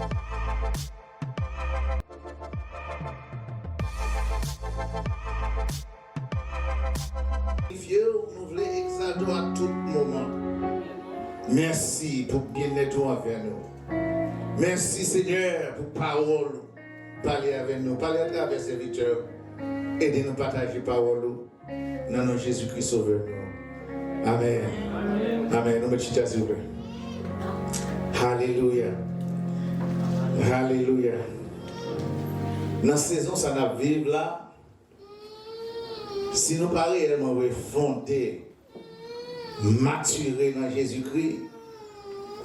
Nous voulons exalter à tout moment. Merci pour bien-être avec nous. Merci Seigneur pour parole. Parler avec nous, parler à travers ces serviteurs. Aidez-nous à partager parole. Dans nom Jésus-Christ sauveur nous. Amen. Amen. Nous mettons s'il vous plaît. Alléluia. Alléluia. Dans la saison, ça n'a vivre là. Si nous pas réellement fondés, maturés dans Jésus-Christ,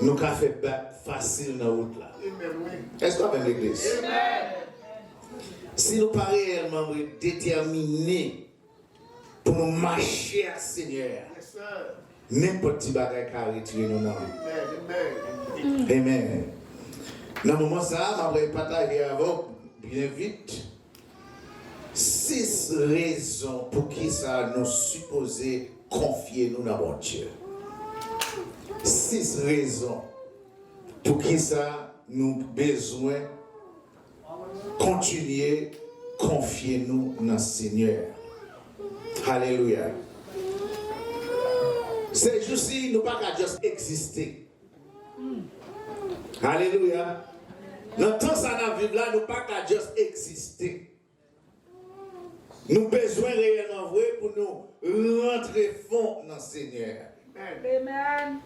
nous avons fait facile dans la route là. Est-ce qu'on a l'église? Si nous pas réellement déterminés pour nous marcher à Seigneur, n'importe qui bagaille qui a retiré nous. Amen. Dans le moment ça, je vais partager avec vous bien vite 6 raisons pour qui ça nous supposé confier nous dans mon Dieu. 6 raisons pour qui ça nous besoin continuer confier nous dans le Seigneur. Alléluia. C'est juste si nous pas qu'à juste exister. Alléluia. Dans le temps ça n'a vivre là, nous pas qu'à juste exister. Nous besoin réellement vrai pour nous rentrer fond dans le Seigneur. Amen.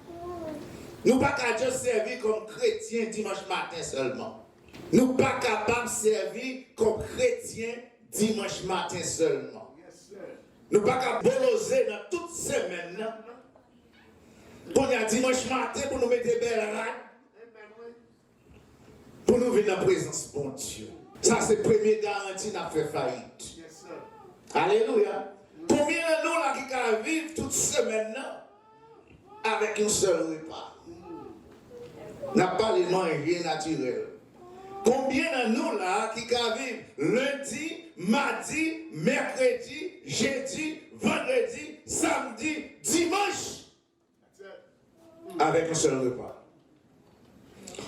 Nous pas qu'à juste servir comme chrétiens dimanche matin seulement. Nous pas capables de servir comme chrétiens dimanche matin seulement. Nous pas capables de boloser dans toute semaine. Pour nous dimanche matin pour nous mettre belle rade. Pour nous venir dans la présence de Dieu. Ça c'est la première garantie n'a fait faillite. Alléluia. Combien de nous là qui vivent toute semaine avec un seul repas? N'a pas les manger naturels. Combien de nous là qui vivent lundi, mardi, mercredi, jeudi, vendredi, samedi, dimanche avec un seul repas?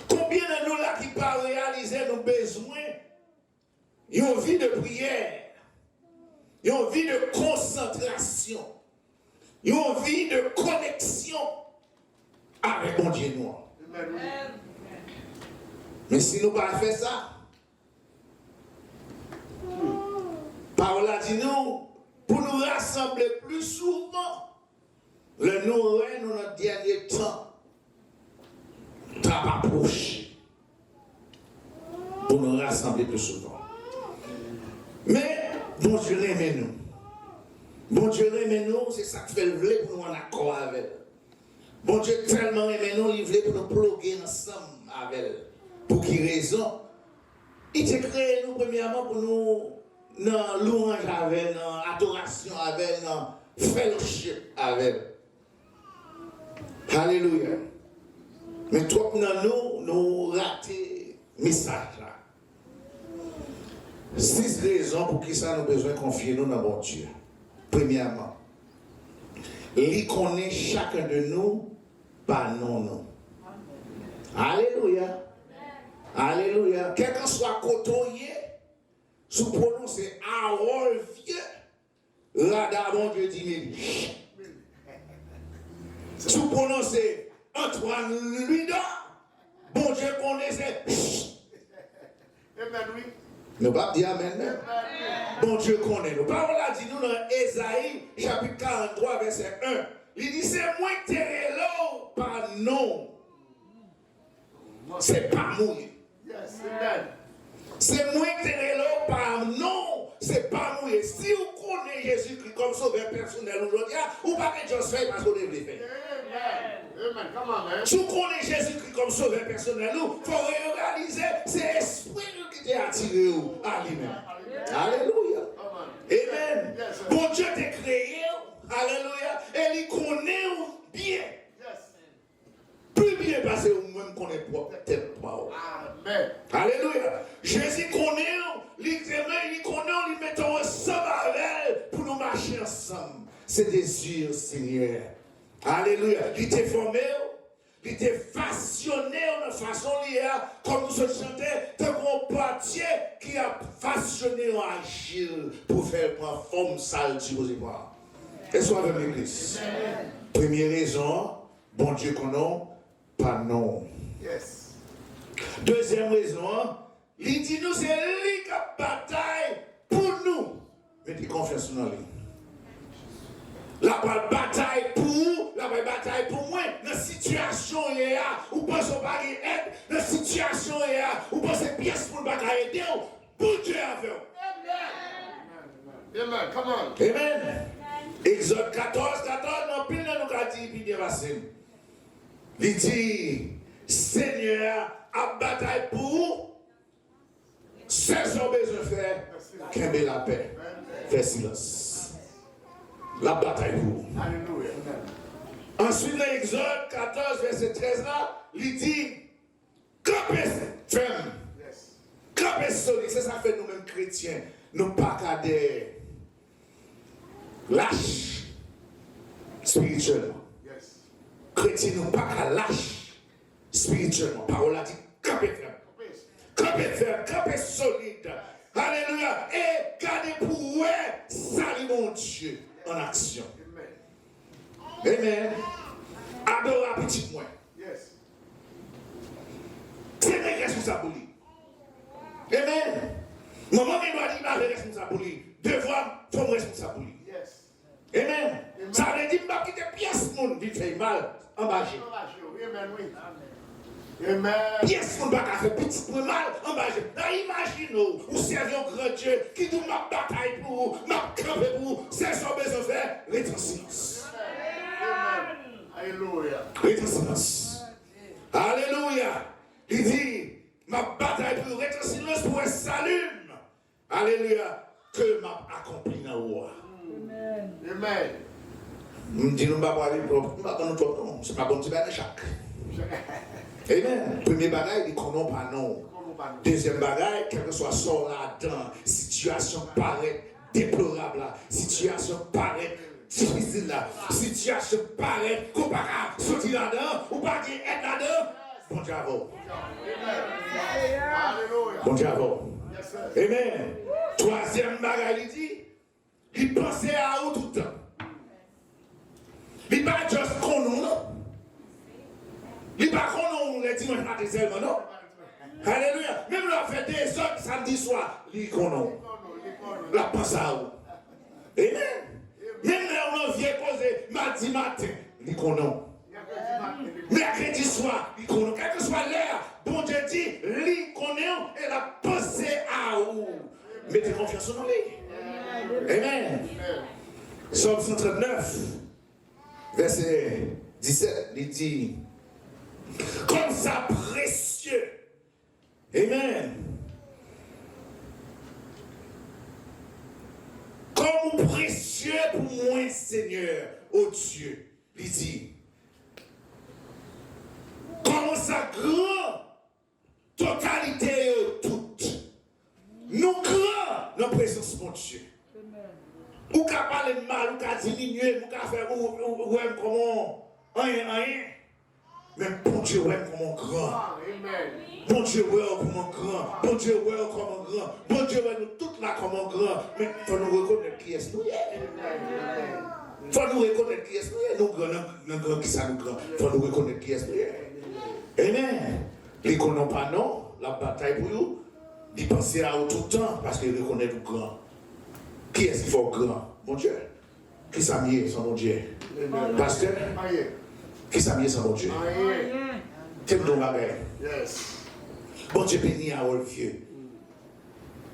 Combien de nous là qui pas réaliser nos besoins? Ils ont vie de prière. Ils ont envie de concentration. Ils ont envie de connexion avec mon Dieu noir. Mais si nous ne pas faire ça, parole a dit nous, pour nous rassembler plus souvent, le nous dans notre dernier temps, t'as approché. Pour nous rassembler plus souvent. Mais, bon Dieu aime nous. Bon Dieu aime nous, c'est ça qui fait le vle pour nous en accord avec. Bon Dieu tellement aime nous, il veut pour nous ploguer ensemble avec. Pour qui raison? Il t'a créé nous premièrement pour nous dans louange avec, dans adoration avec, dans fellowship avec. Alléluia. Mais trop dans nous rater le message là. 6 raisons pour qui ça nous besoin de confier nous dans mon Dieu. Premièrement, il connaît chacun de nous par nom. Alléluia. Alléluia. Quel que soit côtoyé, sous prononcer Harold vieux, là d'abord Dieu dit sous prononcer Antoine Luda, bon Dieu connaissait. Amen, oui. Nous ne pouvons pas dire Amen. Bon Dieu connaît. Nous parlons là, dit nous dans Ésaïe, chapitre 43, verset 1. Il dit c'est moi qui t'ai par nom. C'est pas moi. C'est moi qui t'ai par nom. C'est pas moi. Si vous connaissez Jésus-Christ comme sauveur personnel aujourd'hui, vous ne pouvez pas faire parce que vous devez faire. Si vous connaissez Jésus-Christ comme sauveur personnel, il faut réaliser c'est l'esprit qui t'a attiré à lui-même. Alléluia. Amen. Bon Dieu t'a créé. Alléluia. Et il connaît bien. Plus bien parce que vous-même connaissez peut-être pas. Amen. Alléluia. Jésus connaît, il connaît, il met ensemble avec pour nous marcher ensemble. C'est des yeux, Seigneur. Alléluia. Il t'a formé, il t'a façonné en façon liée, comme nous se chanter, de mon pâtier qui a façonné en agile pour faire prendre forme sale, supposément. Et soit avec l'église. Première raison, bon Dieu qu'on a, pas non. Yes. Deuxième raison, il dit nous c'est lui qui a bataille pour nous. Mettez confiance dans lui. La bataille pour moi, dans la situation où vous pensez pas aide, dans la situation où vous pensez pièce pour ne pas aider, bon Dieu avec vous. Amen. Come on. Amen. Exode 14, non, pile dans nous a dit, puis dépassé. Il dit, Seigneur, a bataille pour c'est son besoin de faire, qu'aimer la paix. Fais silence. La bataille pour. Alléluia. Ensuite, dans Exode 14, verset 13, là, il dit, campez ferme. Campez solide. C'est ça que fait nous-mêmes chrétiens. Nous pas qu'à des lâches spirituellement. Chrétiens, nous pas qu'à lâches spirituellement. Parole a dit, campez ferme. Campez ferme, campez solide. Alléluia. Et gardez pour vous, salut mon Dieu en action. Amen. Adore petit moins. Yes. C'est une responsabilité. Amen. Maman, il doit dire que responsabilité. Devoir, ton responsabilité. Yes. Amen. Ça veut dire que quitter pièce monde qui fait mal en bas. Amen. Oui. Amen. Pièce monde qui fait petit peu mal en bas. Imaginez, vous servez un grand Dieu qui dit ma bataille pour vous, ma campe pour vous. C'est son besoin de faire. Restez en silence. Amen. Alléluia. Restez en silence. Alléluia. Il dit, ma bataille pour rester en silence pour un salut. Alléluia. Que m'a accompli dans le roi. Amen. Amen. Nous disons, nous ne parler pour nous, c'est pas bon, c'est pas chaque. Amen. Premier bagage, il ne connaît pas non. Deuxième bagage, quel que soit son là-dedans, situation paraît déplorable là, situation paraît difficile là, situation paraît comparable, sortir là-dedans, ou pas qu'il aide là-dedans. Bon Dieu à vous. Bon Dieu à vous. Amen. Troisième bagage, il dit, il pensait à vous tout le temps. Il n'est pas juste qu'on nous, non. Il n'est pas qu'on nous les dimanches matin seulement, non. Alléluia. Même là, fait des autres samedi soir, il qu'on nous. La pense à vous. Amen. Même là, on vient poser mardi matin, il qu'on nous. Mercredi soir, il qu'on nous. Quel que soit l'heure, bon Dieu dit, il qu'on nous et la pensée à vous. Mettez confiance en lui. Amen. Psaume 139. Verset 17, il dit, comme ça précieux. Amen. Comme précieux pour moi, Seigneur, ô Dieu, il dit, comme ça grand, totalité toute. Nous grand, dans la présence de mon Dieu. Ou qu'à parler de mal, ou qu'à diminuer, ou qu'à faire comment, rien. Mais bon Dieu, ouais, comment grand. Bon Dieu, ouais, comment grand. Bon Dieu, ouais, comment grand. Bon Dieu, ouais, nous toutes là, comment grand. Mais il faut nous reconnaître qui est nous. Il faut nous reconnaître qui est nous. Nous grand qui ça nous grand. Il faut nous reconnaître qui est nous. Amen. Les connaissons pas non, la bataille pour nous. Ils pensent à eux tout le temps parce qu'ils reconnaissent le grand. Qui est-ce qu'il faut grand? Mon Dieu. Qui s'amuse sans mon Dieu? Pasteur? Qui s'amuse sans mon Dieu? Quel don bagay? Bon Dieu béni à Olvieux.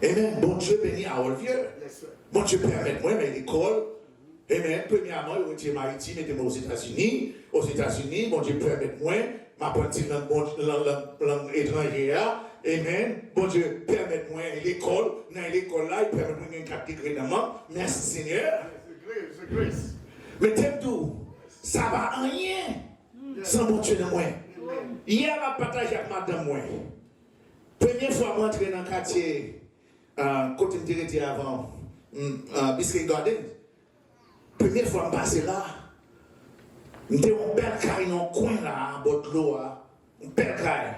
Amen. Bon Dieu béni à Olvieux. Bon Dieu permet moi, mais l'école. Amen. Premièrement, je suis maritime, mettez-moi aux États-Unis. Aux États-Unis, bon Dieu permet moi, m'apprendre langue étrangère. Amen. Bon Dieu, permette-moi l'école. Dans l'école là, il permet-moi un 4 degrés d'amant. Merci Seigneur. C'est grâce. Mais t'aimes tout. Ça va rien sans mon Dieu dans moi. Hier, je partage avec madame moi. Première fois, je suis entré dans le quartier, côté de j'étais avant, Biscay Garden. Première fois, je suis passé là. J'étais en belle caille dans le coin là, en bord de l'eau. Une belle caille.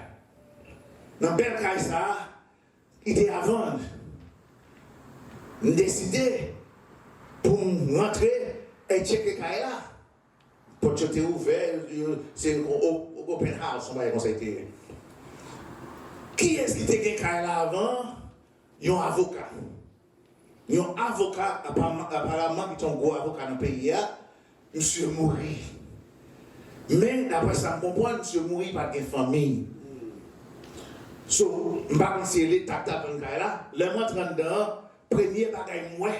Dans bel cas, ça, il était à vendre. Je décidé pour rentrer et checker le là. Pour que tu ouvert, c'est open house, on va dire comme ça. Qui est-ce qui était gagné là avant? Un avocat. Un avocat, apparemment, qui est un gros avocat dans le pays, monsieur mourit. Mais d'après ça, je comprends, monsieur mourit par des familles. So, je ne sais pas si l'État a fait là. Le montre dedans, premier bagage, moi,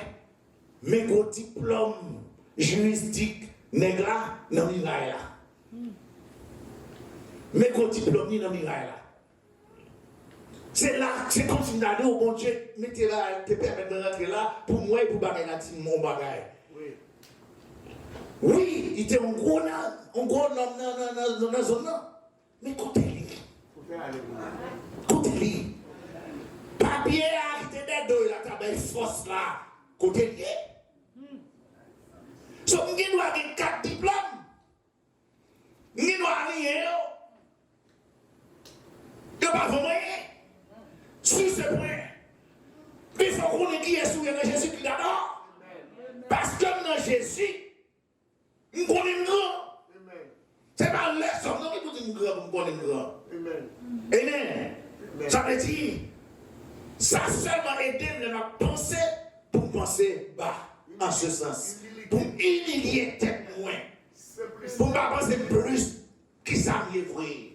mes gros diplômes juridiques, nègres là, dans le mirail là. Mes gros diplômes dans le mirail là. C'est là, c'est comme si nous au bon Dieu, mettez là, te permet de rentrer là, pour moi et pour bagage là, mon bagage. Oui, il était un gros homme dans la zone là. Mais côté-lui. Côté-lui. Papier a été des deux, la table force là. Côté-lui. So, nous avons 4 diplômes. Nous avons rien. Nous n'avons pas vraiment. Sur ce point, il faut qu'on ait qui est sous Jésus qui d'abord. Parce que dans Jésus, nous connaissons grand. Ce n'est pas les hommes qui nous disent grand pour nous connaître grand. Amen. Ça veut dire, ça seulement aidé à penser pour penser bas, en ce sens. Pour humilier tête moins. Pour ne pas penser plus qui ça m'est vrai.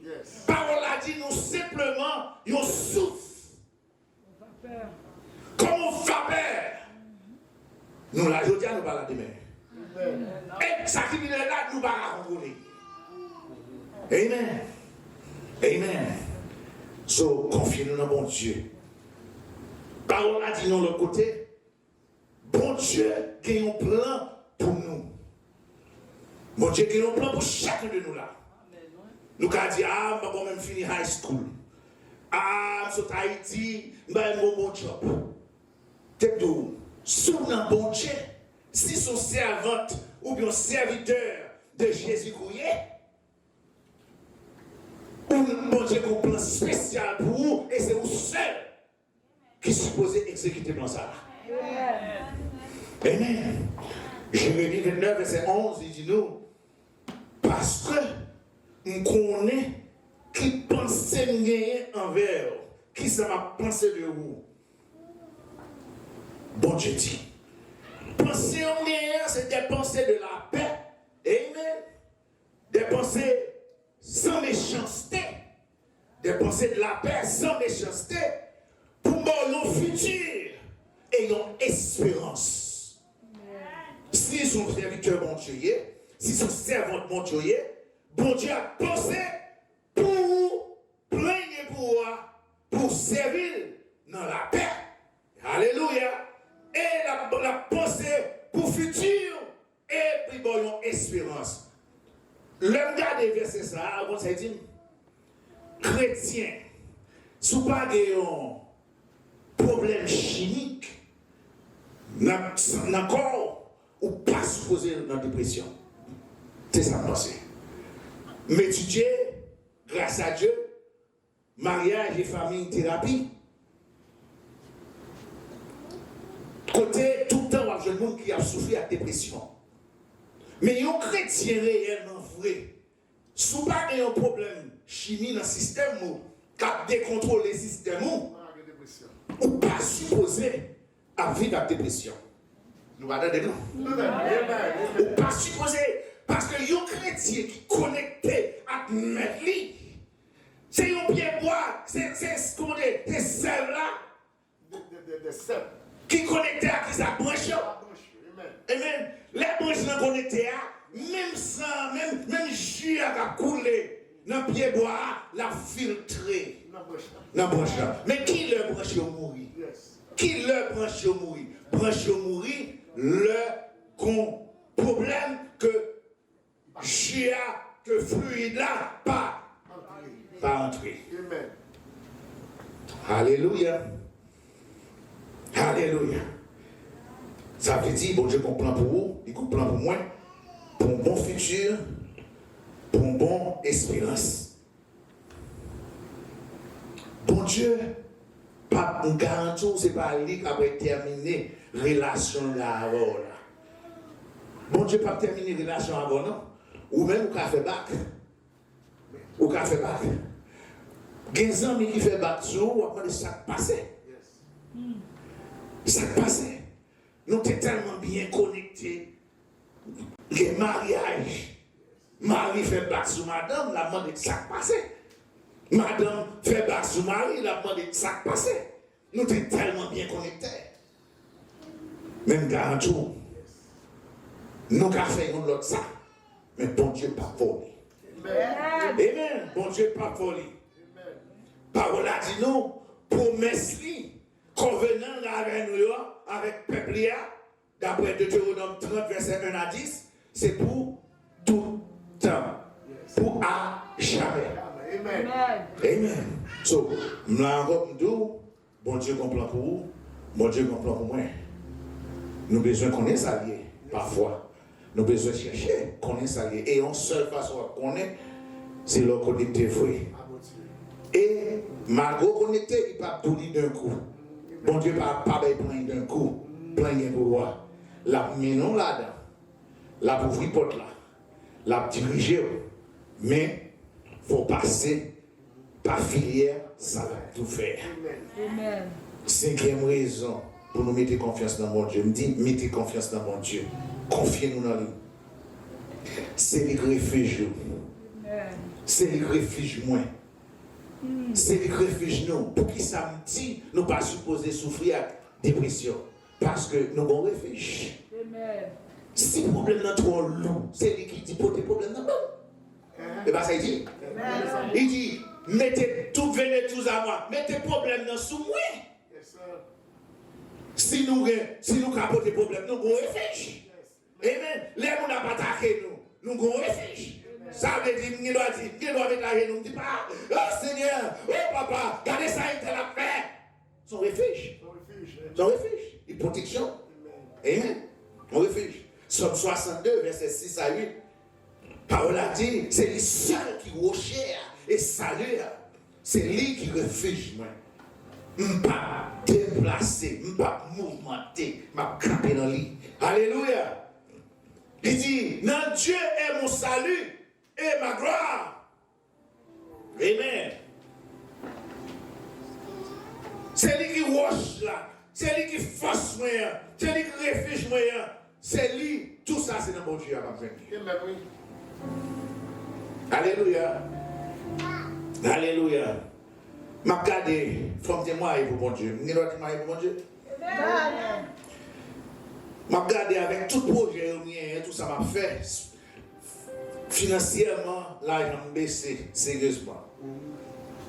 Parole a dit nous simplement, nous souffle. Comme on vapeur. Nous la jodia nous parlons demain. Et ça qui vient là, nous parlons rencontrer. Amen. Amen. So, confiez-nous dans bon Dieu. Parole a dit non l'autre côté. Bon Dieu qui a un plan pour nous. Bon Dieu qui a un plan pour chacun de nous là. Nous avons dit, ah, je vais même finir high school. Ah, je suis Haïti, je vais un bon job. T'es tout. Sous un bon Dieu, si son servante ou bien serviteur de Jésus-Christ, ou bon Dieu qui a un plan spécial pour vous, et c'est vous seul qui supposez exécuter le plan ça. Amen. Jérémie 29, verset 11, il dit nous, parce que nous connaissons qui pensait gagner envers, qui ça m'a pensé de vous. Bon Dieu dit, penser en gagner, c'est des pensées de la paix. Amen. Des pensées sans méchanceté. Des pensées de la paix sans méchanceté. Pour mon futur ayant espérance. Si son serviteur bon Dieu, si son servant bon Dieu, bon Dieu a pensé pour plaigner pour servir dans la paix. Alléluia. Et la pensée pour futur et puis bon, espérance. L'homme garde verset ça, on s'est dit, chrétien, sous pas de problème chimique, dans le corps, ou pas supposé dans la dépression. C'est ça pensée. M'étudier, grâce à Dieu, mariage et famille thérapie. Côté, tout le temps, il y a des gens qui ont souffert de dépression. Mais un chrétien réellement vrai, si vous n'avez pas un problème chimique dans le système, qui a décontrôlé le système, ou pas supposé à vivre avec dépression. Nous allons dedans. Ou pas supposé, parce que un chrétien qui est connecté à mettre c'est un pied bois, c'est celle-là. Des sèves. Qui connecté à qui ça branche. Amen. Les branches sont connectées à, même sang, même jus a coulé dans le pied bois, la filtré. Dans branche. Mais qui le branche mourir? Qui le branche mourir? Branche mourir, le problème que jus que fluide là, pas entrer. Alléluia. Alléluia. Ça veut dire, bon Dieu comprend pour vous, il comprend pour moi, pour un bon futur, pour une bonne espérance. Bon Dieu, pas une garantie, c'est pas lui qui a terminé la relation avant. Bon Dieu, pas terminé la relation avant, non? Ou même, ou fait bac. Ou fait bac. Des amis qui fait bac sur vous, après ça passe. Ça passe. Nous sommes tellement bien connectés. Les mariages. Marie fait bac sur madame, la demande de ça passe. Madame fait bac sur mari, la demande de ça passe. Nous sommes tellement bien connectés. Même garantie. Nous avons fait l'autre ça. Mais bon Dieu pas volé. Amen. Bon Dieu pas volé. Parole a dit nous, promesse li, convenant avec nous, avec peuple, d'après Deutéronome 30, verset 1 à 10, c'est pour tout temps, pour à jamais. Amen. Amen. So, bon Dieu comprend pour vous, bon Dieu comprend pour moi. Nous avons besoin qu'on ait ça lié, parfois. Nous avons besoin de chercher qu'on ait ça lié. Et en seule façon qu'on ait, c'est le connecté vrai. Et malgré connecté, il ne peut pas tout dire d'un coup. Bon Dieu ne peut pas plein d'un coup. Plein de pouvoir. La menon là-dedans. La ouvrir porte là. La diriger. Mais il faut passer par filière, ça va tout faire. Amen. Cinquième raison pour nous mettre confiance dans mon Dieu. Je me dis, mettez confiance dans mon Dieu. Confiez-nous dans lui. C'est le refuge. C'est le refuge moins. C'est le refuge nous. Pour qui ça me dit, nous ne pas supposés souffrir de dépression. Parce que nous avons un refuge. Si le problème est trop long, c'est lui qui dit pour tes problèmes non. Et bien ça il dit. Il dit, mettez tout, venez tous à moi. Mettez problème dans sous moi. Si nous avons des problèmes, nous avons un refuge. Amen. Les gens n'ont pas attaqué nous. Nous avons un refuge. Ça veut dire, nous doit mettre nous, dit pas, oh Seigneur, oh papa, regardez ça, il t'a fait. Son refuge. Son refuge. Une protection. Amen. Son refuge. Somme 62, verset 6 à 8. Parole a dit, c'est lui seul qui rochère et salue. C'est lui qui refuge. Je ne peux pas déplacer, je ne peux pas mouvementer, je vais camper dans lui. Alléluia. Il dit, non, Dieu est mon salut et ma gloire. Amen. C'est lui qui roche là. C'est lui qui force moi. C'est lui qui refuge moi. C'est lui. Tout ça, c'est dans mon Dieu à ma famille. Alléluia. Alléluia. Je vais regarder, femme témoin pour mon Dieu. Je vais témoigner pour mon Dieu. Je vais regarder avec tout projet, tout ça m'a fait. Financièrement, là, je vais baisser sérieusement.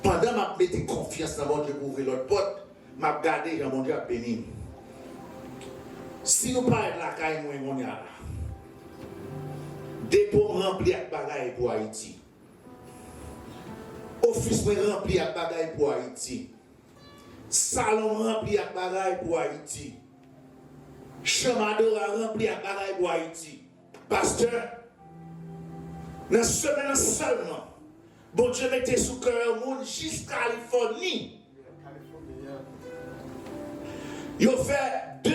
Pendant que je mets confiance dans mon Dieu pour ouvrir l'autre porte, je vais regarder mon Dieu à bénir. Si nous parlons de la caille, on est là. Dépôt rempli avec bagaille pour Haïti. Office rempli avec bagaille pour Haïti. Salon rempli avec bagaille pour Haïti. Chamadora rempli avec bagaille pour Haïti. Pasteur, dans ce semaine seulement, bon Dieu mettez sous cœur monde jusqu'à Californie. Il a fait 2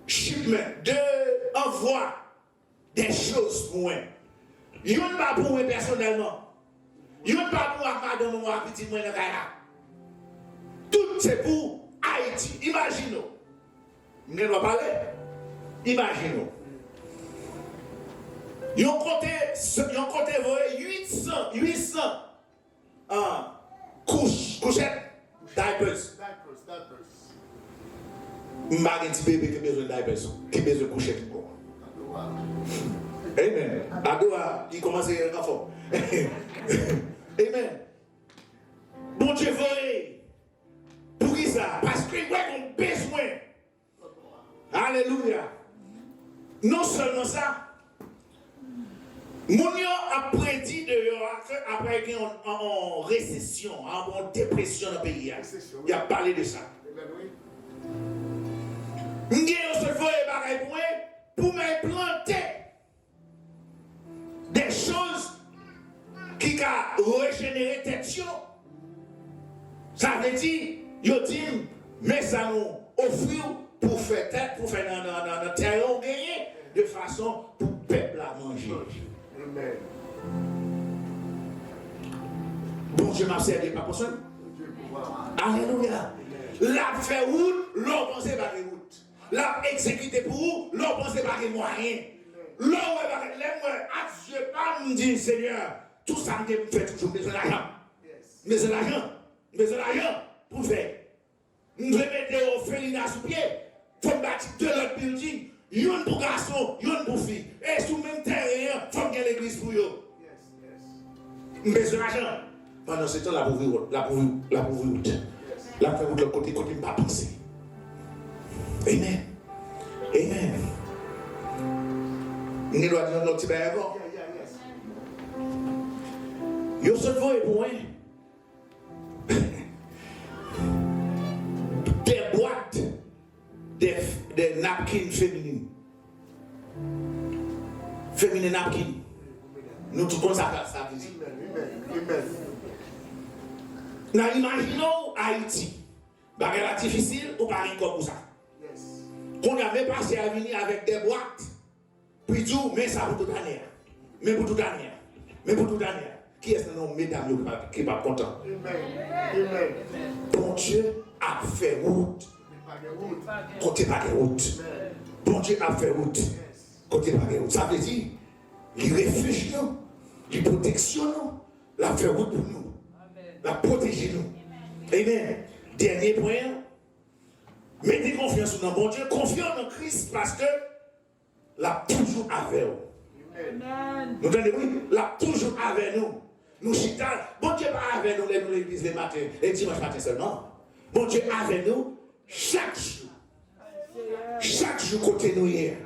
shipments, 2 envois des choses pour moi. Il n'y a pas pour moi personnellement. Il n'y a pas pour moi, madame, moi, petit, moi, le gars. Tout c'est pour Haïti. Imaginez-nous. Vous ne parler? Imaginez-nous. Ils ont compté 800 couchettes, diapers. Je n'ai pas un petit bébé qui a besoin de diapers, qui a besoin de couchettes. Amen. Adoua, il commence à être enfant. Amen. Bon Dieu, voyez. Pour qui ça? Parce que nous avons besoin. Alléluia. Non seulement ça, Mounio a prédit après qu'il y a en récession, en dépression dans le pays. Il a parlé de ça. Nous avons pour m'implanter des choses qui ont régénéré tension. Ça veut dire, yo dit, mais ça nous offre pour faire tête, pour faire dans terre gagner, de façon pour le peuple à manger. Amen. Bon Dieu m'a servi pas pour ça. Alléluia. La fait route, l'on pensait pas de route. La exécuté pour vous, l'on pensait pas de moyen. L'on Dieu pas me dit Seigneur, tout ça me fait toujours besoin d'argent. Besoin d'argent. Besoin d'argent pour faire. Nous devons mettre au féline sous pied. Il faut bâtir deux autres buildings. Yon pour garçon, yon pour fille. Et sous même terrain, il faut qu'il y ait l'église pour eux. Besoin d'argent. Pendant ce temps, la pauvreté. La pauvreté, côté, je ne pas penser. Amen. Amen. Nous doit dire notre petit bain avant. Yo se voit pour moi. Des boîtes, des napkins féminines. Féminines napkins. Nous tout comme ça veut dire. Nous imaginons Haïti. Bagarre difficile ou pas encore pour ça. Qu'on a même passé à venir avec des boîtes. Puis tout, mais ça pour toute année. Mais pour toute année. Mais pour toute année. Qui est-ce que nous, mesdames, qui n'est pas content? Bon Dieu a fait route. Côté pas de route. Bon Dieu a fait route. Côté pas de route. Ça veut dire, il réfugie nous, il protection nous, la fait route pour nous, la protéger nous. Amen. Dernier point. Mettez confiance dans bon Dieu, confiance en Christ parce que l'a toujours avec nous. Amen. Nous entendez, oui, l'a toujours avec nous. Nous chita, bon Dieu pas avec nous l'église le matin, et dimanche matin seulement. Bon Dieu avec nous chaque jour. Chaque jour côté nous hier.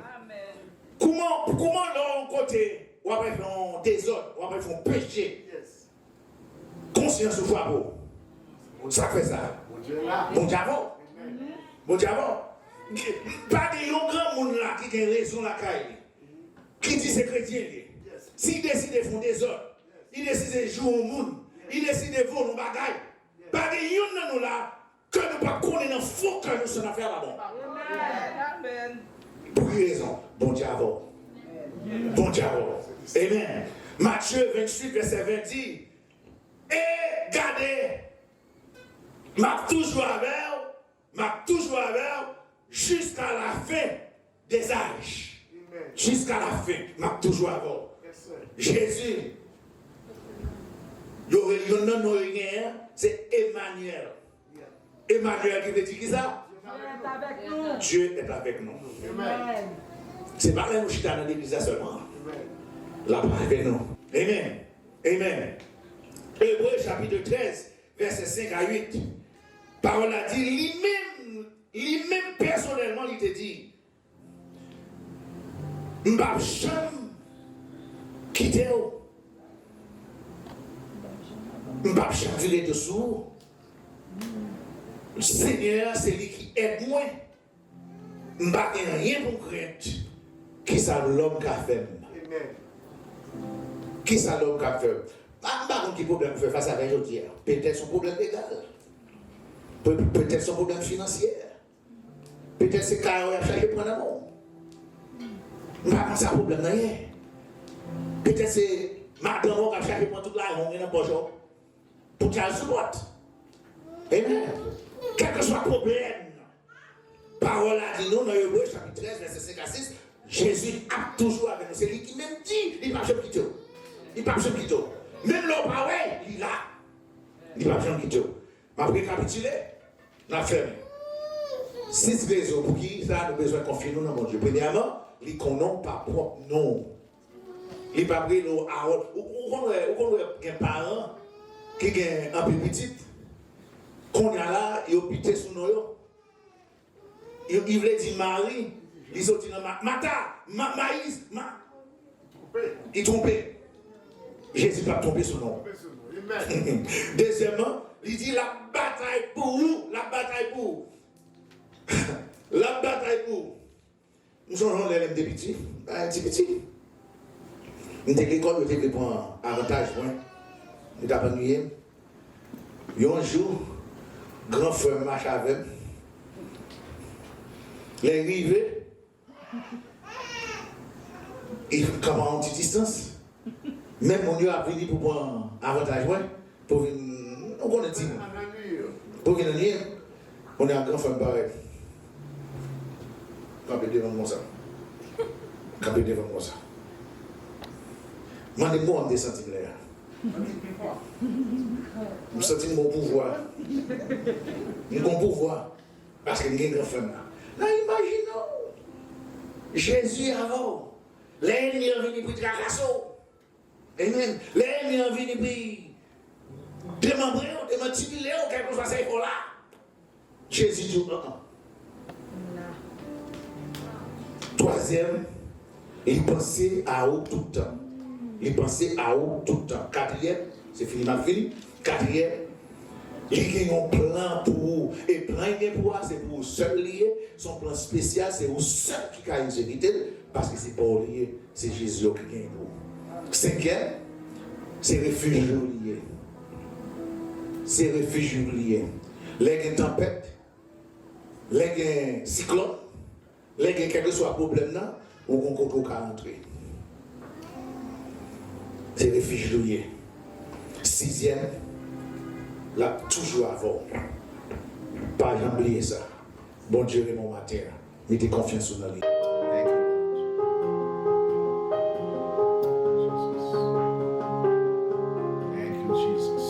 Comment l'on côté, ou après font désordre, ou après font péché. Conscience de foi pour. Ça fait ça. Bon Dieu avant. Bon Dieu avant. Pas de grand monde là qui a raison la caille. Qui dit c'est chrétien. S'il décide de faire des ordres, il décide de jouer au monde, il décide de voler nos bagailles. Pas de yon nous là que nous pas connaître dans faux que nous sommes affaire là-bas. Amen. Pour quelle raison? Bon Dieu avant. Bon Dieu avant. Amen. Matthieu 28 verset 20 dit, et gardez, m'a toujours avec jusqu'à la fin des âges. Jusqu'à la fin, m'a toujours avec. Jésus, c'est Emmanuel. Emmanuel qui veut dire qui ça? Dieu est avec nous. C'est pas là où je suis dans l'église seulement. Là, avec nous. Amen. Amen. Hébreux chapitre 13, verset 5 à 8. Parole a dit, lui-même personnellement, il te dit, je ne vais jamais quitter. Je ne vais jamais virer dessous. Le Seigneur, c'est lui qui aide moi. Je ne vais rien pour craindre. Qui ça l'homme qui a fait? Qui ça l'homme qui a fait? Je ne sais pas quel problème fait face à aujourd'hui. Peut-être son problème légal. Peut-être son problème financier. Peut-être c'est quand il a cherché pour un amour. Je ne sais pas si c'est un problème rien. Peut-être c'est madame qui a cherché pour toute la ronde dans le poche. Pour qu'elle supporte. Amen. Quel que soit le problème. Parole a dit nous dans Hébreux chapitre 13, verset 5 à 6. Jésus a toujours avec nous. C'est lui qui même dit, il ne va jamais quitter. Il ne va jamais quitter. Même l'homme, il est là. Il ne va jamais quitter. Je vais récapituler. La ferme. 6 raisons pour qui ça a besoin de confier nous dans mon Dieu. Premièrement, il connaît pas propre nom. Il n'est pas pris le Harold. Ou un parent qui a un peu petit, qu'on a là, il a pité sous nous. Il voulait dire Marie, il sortit dans Mata, Maïs, il trompait. Jésus n'a pas trompé son nom. Deuxièmement, il dit la bataille pour vous, la bataille pour la bataille pour. Nous sommes les mêmes des petits, un petit petit. Nous sommes l'école, nous sommes pour un avantage, nous sommes ennuyés. Un jour, grand frère marche avec. Les rivets, il commence en petite distance. Même on y a venu pour prendre avantage, ouais, pour venir. On connaît dit. Pour venir, on est un grand frère pareil. Campé devant moi ça. Campé devant moi ça. Mandez-moi en descendant là. Je sens mon pouvoir. Mon pouvoir. Parce que j'ai un grand frère là. Là, imaginons. Jésus avant. L'ennemi est venu pour tracasser. Amen. L'ennemi est venu pour démembrer, démantibler, quelque chose à là. Jésus dit Troisième, il pensait à où tout le temps. Il pensait à où tout le temps. Quatrième, c'est fini ma fille. Quatrième, il a un plan pour vous. Et plan pour vous, c'est pour vous seul lié. Son plan spécial, c'est vous seul qui a une sécurité. Parce que c'est pas lié, c'est Jésus qui gagne pour vous. Cinquième, c'est refuge lié. C'est refuge lié. Les tempêtes, les cyclones, les quel que soit le problème là, ou qu'on peut entrer. C'est refuge lié. Sixième, là, toujours avant. Pas jamais oublier ça. Bon Dieu est mon matin. Mettez confiance en lui. Thank you, Jesus.